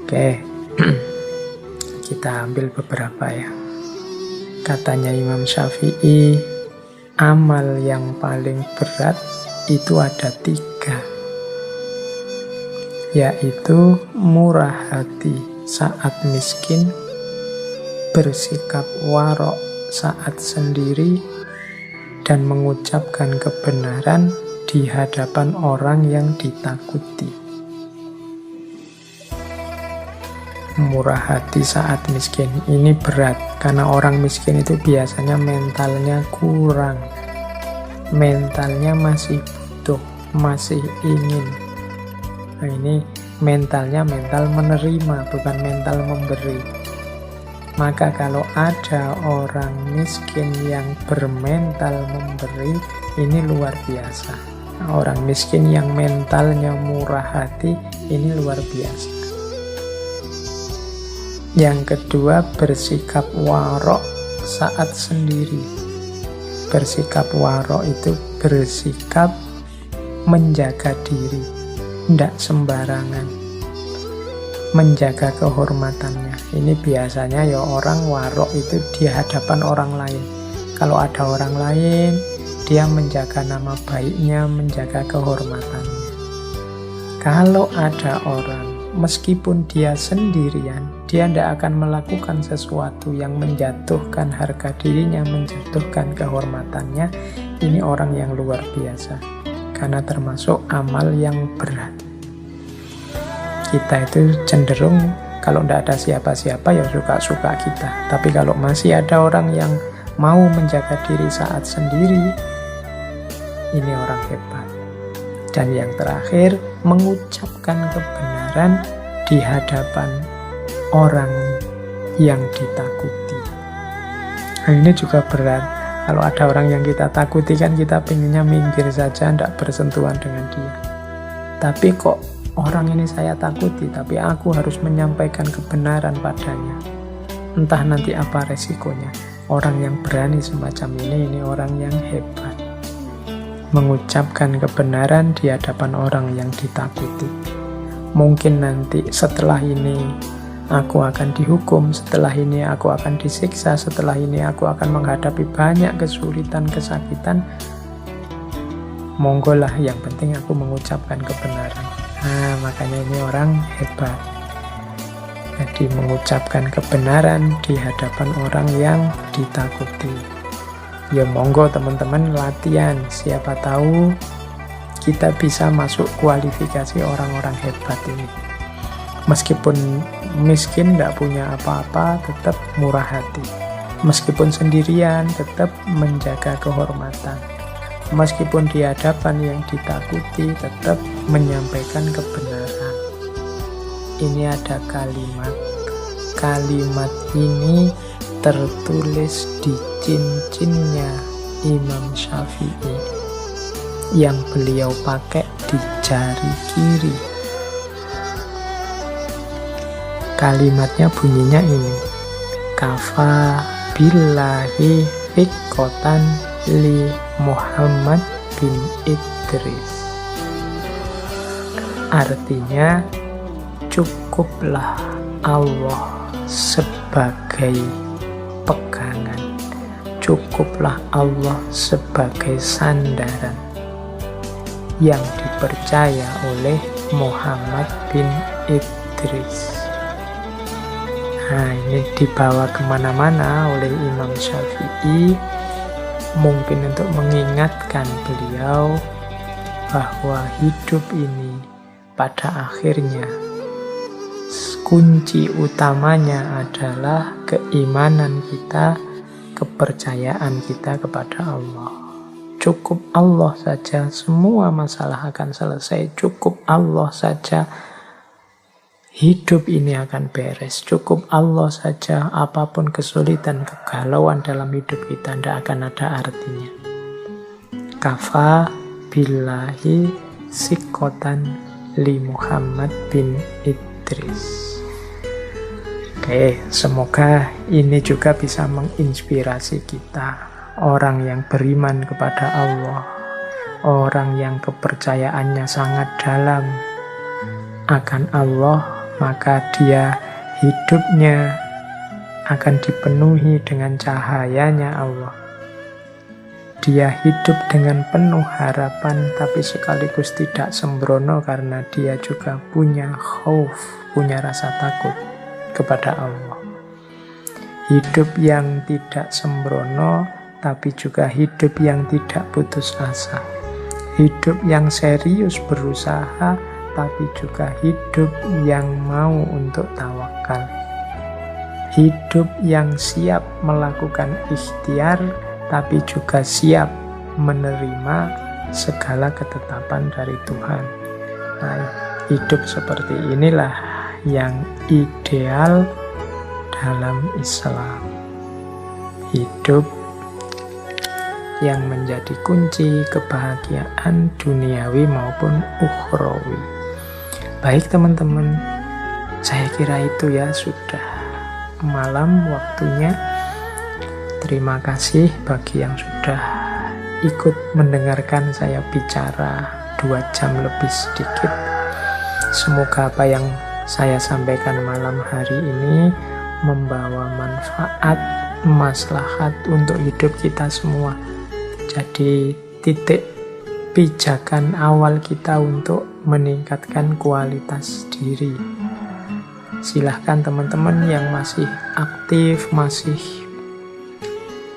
Oke, kita ambil beberapa ya. Katanya Imam Syafi'i, amal yang paling berat itu ada 3, yaitu murah hati saat miskin, bersikap warok saat sendiri, dan mengucapkan kebenaran di hadapan orang yang ditakuti. Murah hati saat miskin ini berat, karena orang miskin itu biasanya mentalnya kurang, mentalnya masih butuh, masih ingin. Nah, ini mentalnya mental menerima, bukan mental memberi. Maka kalau ada orang miskin yang bermental memberi, ini luar biasa. Orang miskin yang mentalnya murah hati, ini luar biasa. Yang kedua, bersikap warok saat sendiri. Bersikap warok itu bersikap menjaga diri, tidak sembarangan, menjaga kehormatannya. Ini biasanya ya orang warok itu di hadapan orang lain. Kalau ada orang lain, dia menjaga nama baiknya, menjaga kehormatannya. Kalau ada orang, meskipun dia sendirian, dia tidak akan melakukan sesuatu yang menjatuhkan harga dirinya, menjatuhkan kehormatannya. Ini orang yang luar biasa, karena termasuk amal yang berat. Kita itu cenderung kalau tidak ada siapa-siapa ya suka-suka kita. Tapi kalau masih ada orang yang mau menjaga diri saat sendiri, ini orang hebat. Dan yang terakhir, mengucapkan kebenaran di hadapan orang yang ditakuti. Nah, ini juga berat. Kalau ada orang yang kita takuti kan kita pengennya minggir saja, tidak bersentuhan dengan dia. Tapi kok orang ini saya takuti, tapi aku harus menyampaikan kebenaran padanya. Entah nanti apa resikonya. Orang yang berani semacam ini orang yang hebat. Mengucapkan kebenaran di hadapan orang yang ditakuti. Mungkin nanti setelah ini aku akan dihukum, setelah ini aku akan disiksa, setelah ini aku akan menghadapi banyak kesulitan, kesakitan. Monggolah, yang penting aku mengucapkan kebenaran. Nah, makanya ini orang hebat. Jadi mengucapkan kebenaran di hadapan orang yang ditakuti. Ya monggo teman-teman latihan, siapa tahu kita bisa masuk kualifikasi orang-orang hebat ini. Meskipun miskin, tidak punya apa-apa, tetap murah hati. Meskipun sendirian, tetap menjaga kehormatan. Meskipun di hadapan yang ditakuti, tetap menyampaikan kebenaran. Ini ada kalimat. Kalimat ini tertulis di cincinnya Imam Syafi'i yang beliau pakai di jari kiri. Kalimatnya bunyinya ini: kafa billahi fiqotan li Muhammad bin Idris. Artinya, cukuplah Allah sebagai pegangan, cukuplah Allah sebagai sandaran yang dipercaya oleh Muhammad bin Idris. Nah, ini dibawa kemana-mana oleh Imam Syafi'i, mungkin untuk mengingatkan beliau bahwa hidup ini pada akhirnya kunci utamanya adalah keimanan kita, kepercayaan kita kepada Allah. Cukup Allah saja, semua masalah akan selesai. Cukup Allah saja, hidup ini akan beres. Cukup Allah saja, apapun kesulitan, kegalauan dalam hidup kita tidak akan ada artinya. Kafa billahi sikotan li Muhammad bin Idris. Oke, semoga ini juga bisa menginspirasi kita. Orang yang beriman kepada Allah, orang yang kepercayaannya sangat dalam akan Allah, maka dia hidupnya akan dipenuhi dengan cahayanya Allah. Dia hidup dengan penuh harapan, tapi sekaligus tidak sembrono karena dia juga punya khauf, punya rasa takut kepada Allah. Hidup yang tidak sembrono, tapi juga hidup yang tidak putus asa. Hidup yang serius berusaha, tapi juga hidup yang mau untuk tawakal. Hidup yang siap melakukan ikhtiar, tapi juga siap menerima segala ketetapan dari Tuhan. Nah, hidup seperti inilah yang ideal dalam Islam. Hidup yang menjadi kunci kebahagiaan duniawi maupun ukhrawi. Baik teman-teman, saya kira itu ya, sudah malam waktunya. Terima kasih bagi yang sudah ikut mendengarkan saya bicara 2 jam lebih sedikit. Semoga apa yang saya sampaikan malam hari ini membawa manfaat, maslahat untuk hidup kita semua. Jadi titik pijakan awal kita untuk meningkatkan kualitas diri. Silahkan teman-teman yang masih aktif, masih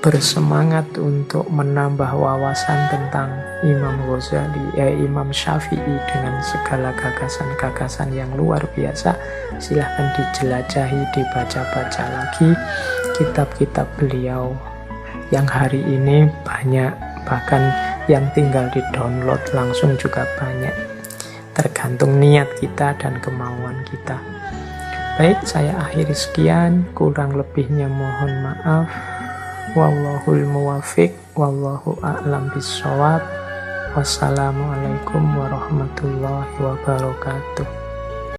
bersemangat untuk menambah wawasan tentang Imam Ghazali, Imam Syafi'i dengan segala gagasan-gagasan yang luar biasa. Silahkan dijelajahi, dibaca-baca lagi kitab-kitab beliau yang hari ini banyak, bahkan yang tinggal di-download langsung juga banyak. Tergantung niat kita dan kemauan kita. Baik, saya akhiri sekian, kurang lebihnya mohon maaf. Wallahul muwafiq, wallahu a'lam bishawab. Wassalamualaikum warahmatullahi wabarakatuh.